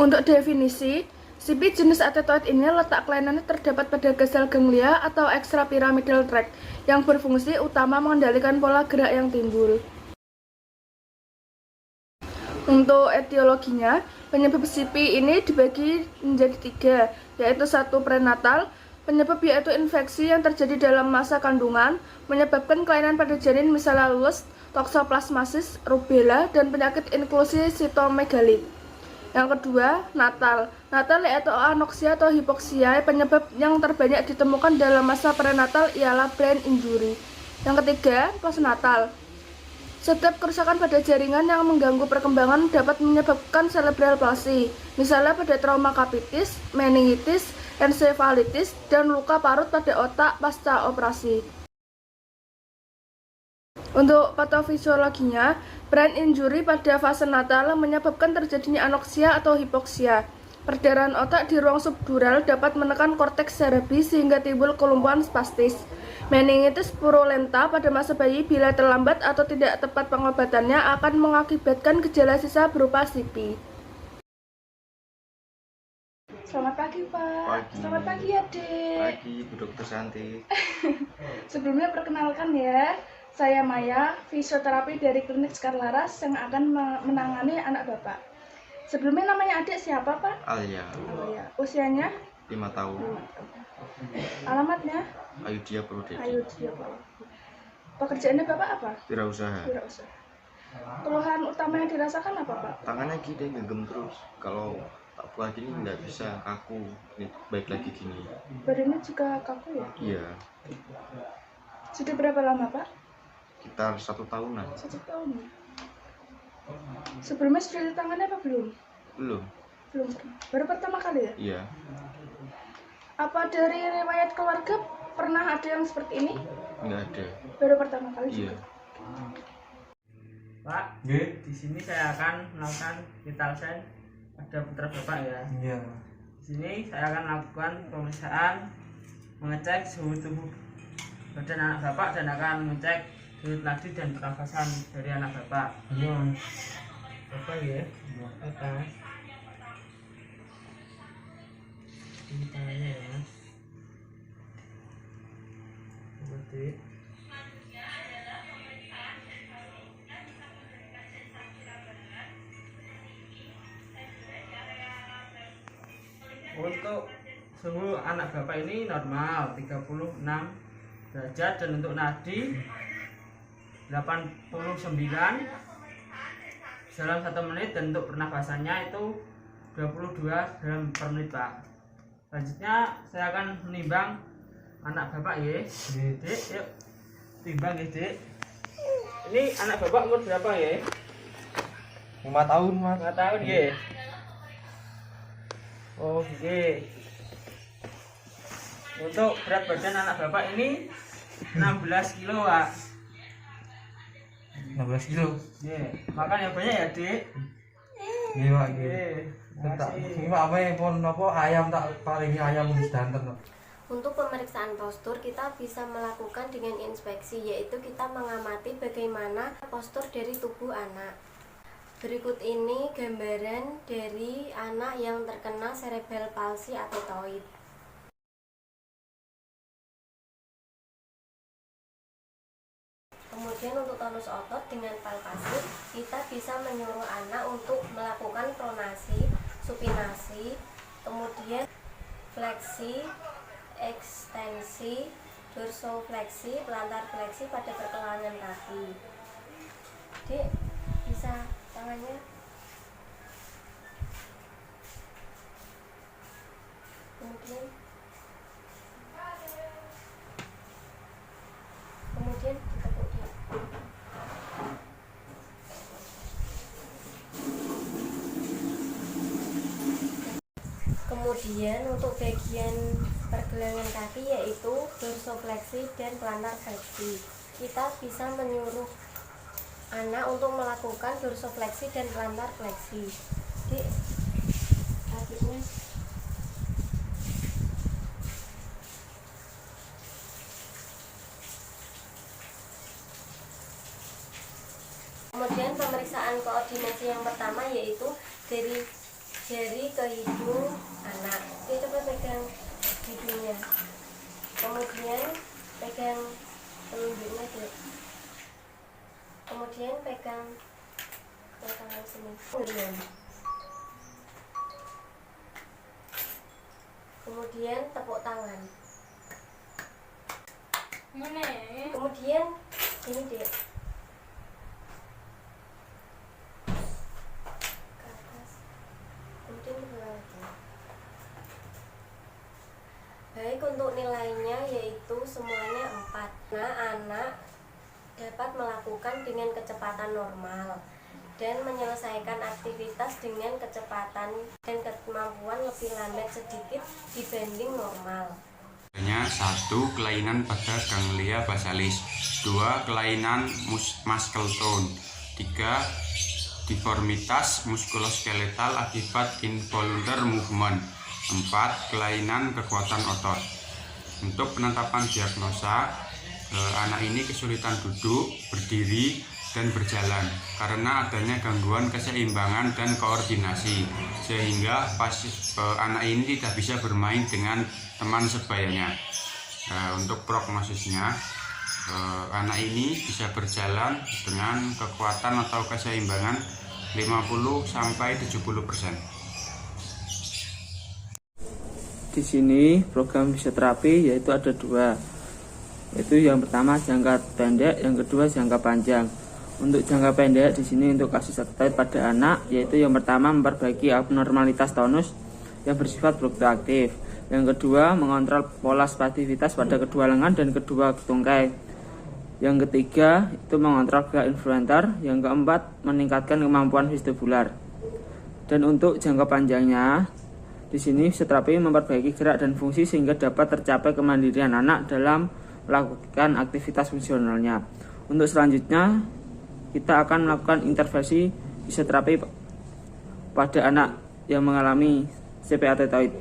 Untuk definisi, CP jenis atetoid ini letak kelainannya terdapat pada gasel ganglia atau extrapyramidal tract yang berfungsi utama mengendalikan pola gerak yang timbul. Untuk etiologinya, penyebab CP ini dibagi menjadi 3, yaitu 1 prenatal, penyebab yaitu infeksi yang terjadi dalam masa kandungan, menyebabkan kelainan pada janin misalnya lulus, toxoplasmosis, rubella, dan penyakit inklusi sitomegalit. Yang kedua, natal. Natal yaitu anoksia atau hipoksia, penyebab yang terbanyak ditemukan dalam masa prenatal ialah brain injury. Yang ketiga, postnatal. Setiap kerusakan pada jaringan yang mengganggu perkembangan dapat menyebabkan cerebral palsy, misalnya pada trauma capitis, meningitis, ensefalitis, dan luka parut pada otak pasca operasi. Untuk patofisiologinya, brain injury pada fase natal menyebabkan terjadinya anoksia atau hipoksia. Perdarahan otak di ruang subdural dapat menekan korteks cerebri sehingga timbul kelumpuhan spastis. Meningitis purulenta pada masa bayi bila terlambat atau tidak tepat pengobatannya akan mengakibatkan gejala sisa berupa CP. Selamat pagi, Pak. Pagi. Selamat pagi, Adik. Pagi, Bu Dokter Santi. Sebelumnya perkenalkan ya, saya Maya, fisioterapi dari Klinik Skarlaras yang akan menangani anak Bapak. Sebelumnya namanya adik siapa, Pak? Alia, Alia. Usianya? 5 tahun. 5 tahun. Alamatnya? Ayudhya Purwodadi. Ayudhya, Pak. Pekerjaannya Bapak apa? Wirausaha. Wirausaha. Keluhan utama yang dirasakan apa, Pak? Tangannya gini, genggam terus. Kalau tak buat gini nggak bisa, kaku. Ini baik lagi gini. Badannya juga kaku ya? Iya, Sudah berapa lama, Pak? sekitar 1 tahunan. 1 tahun ya? Sebelumnya sudah ditangani apa belum? Belum. Belum pernah. Baru pertama kali ya? Iya. Apa dari riwayat keluarga pernah ada yang seperti ini? Nggak ada. Baru pertama kali Iya. juga. Pak, di sini saya akan melakukan vital sign pada putra Bapak ya. Iya. Di sini saya akan melakukan pemeriksaan, mengecek suhu tubuh badan anak Bapak dan akan mengecek denyut nadi dan pernafasan dari anak Bapak. Iya. Bapak ya, atas. Ini tangannya ya, Mas. Seperti untuk suhu anak Bapak ini normal 36 derajat dan untuk nadi 89 dalam 1 menit dan untuk pernafasannya itu 22 gram per menit, Pak. Selanjutnya saya akan menimbang anak Bapak ya. Dek, yuk timbang ya, Dek. Ini anak Bapak umur berapa ya? 5 tahun, Mas. 5 tahun ya. Oh, oke. Untuk berat badan anak Bapak ini 16 kilo, Pak. 16 kilo. Iya, makan yang banyak ya, Dik. Iya, Pak. Iya. Tak Makasih. Pak apa pun apa ayam tak paringi ayam wis danten. Untuk pemeriksaan postur kita bisa melakukan dengan inspeksi, yaitu kita mengamati bagaimana postur dari tubuh anak. Berikut ini gambaran dari anak yang terkena cerebral palsy atetoid. Kemudian untuk tonus otot dengan palpasi, kita bisa menyuruh anak untuk melakukan pronasi, supinasi, kemudian fleksi, ekstensi, dorsofleksi, plantar fleksi pada pergelangan kaki. Dek, bisa tangannya? Kemudian ditekuk dia. Kemudian untuk bagian pergelangan kaki yaitu dorsofleksi dan plantar fleksi. Kita bisa menyuruh anak untuk melakukan dorsofleksi dan plantar fleksi. Di kakinya. Kemudian pemeriksaan koordinasi yang pertama yaitu dari jari ke hidung anak. Dia coba pegang hidungnya. Kemudian pegang telunjuknya deh. Kemudian pegang ke tangan sini. Kemudian tepuk tangan. Kemudian ini deh. Ke atas. Kemudian ke bawah lagi. Baik, untuk nilainya yaitu semuanya 4. Nah, anak dapat melakukan dengan kecepatan normal dan menyelesaikan aktivitas dengan kecepatan dan kemampuan lebih lambat sedikit dibanding normal. 1. Kelainan pada ganglia basalis. 2. Kelainan muscle tone. 3. Deformitas muskuloskeletal akibat involuntary movement. 4. Kelainan kekuatan otot. Untuk penetapan diagnosa, anak ini kesulitan duduk, berdiri, dan berjalan karena adanya gangguan keseimbangan dan koordinasi, sehingga anak ini tidak bisa bermain dengan teman sebayanya. Untuk prognosisnya, anak ini bisa berjalan dengan kekuatan atau keseimbangan 50-70%. Di sini program fisioterapi yaitu ada 2, yaitu yang pertama jangka pendek, yang kedua jangka panjang. Untuk jangka pendek di sini untuk kasus terkait pada anak, yaitu yang pertama memperbaiki abnormalitas tonus yang bersifat fluktuatif. Yang kedua mengontrol pola sportivitas pada kedua lengan dan kedua tungkai. Yang ketiga itu mengontrol gerak influenter. Yang keempat meningkatkan kemampuan vestibular. Dan untuk jangka panjangnya di sini fisioterapi memperbaiki gerak dan fungsi sehingga dapat tercapai kemandirian anak dalam melakukan aktivitas fungsionalnya. Untuk selanjutnya kita akan melakukan intervensi fisioterapi pada anak yang mengalami CPA tetoid.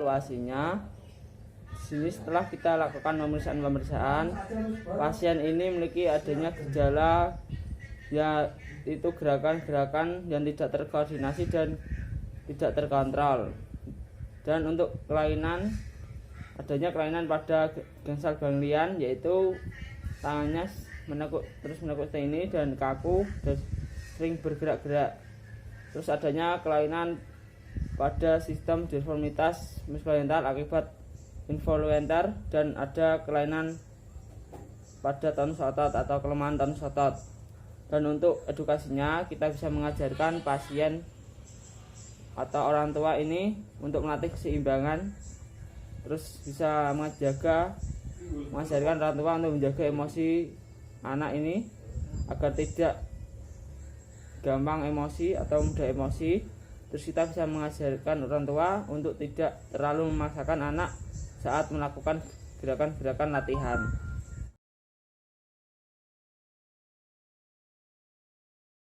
evaluasinya. Di sini setelah kita lakukan pemeriksaan, pasien ini memiliki adanya gejala yaitu gerakan-gerakan yang tidak terkoordinasi dan tidak terkontrol. Dan untuk adanya kelainan pada gangsal ganglian, yaitu tangannya terus menekuk ini dan kaku dan sering bergerak-gerak. Terus adanya kelainan pada sistem deformitas muskuloskeletal akibat involuenter, dan ada kelainan pada tonus otot atau kelemahan tonus otot. Dan untuk edukasinya, kita bisa mengajarkan pasien atau orang tua ini untuk melatih keseimbangan, terus bisa mengajarkan orang tua untuk menjaga emosi anak ini agar tidak gampang emosi atau mudah emosi. Terus kita bisa mengajarkan orang tua untuk tidak terlalu memaksakan anak saat melakukan gerakan-gerakan latihan.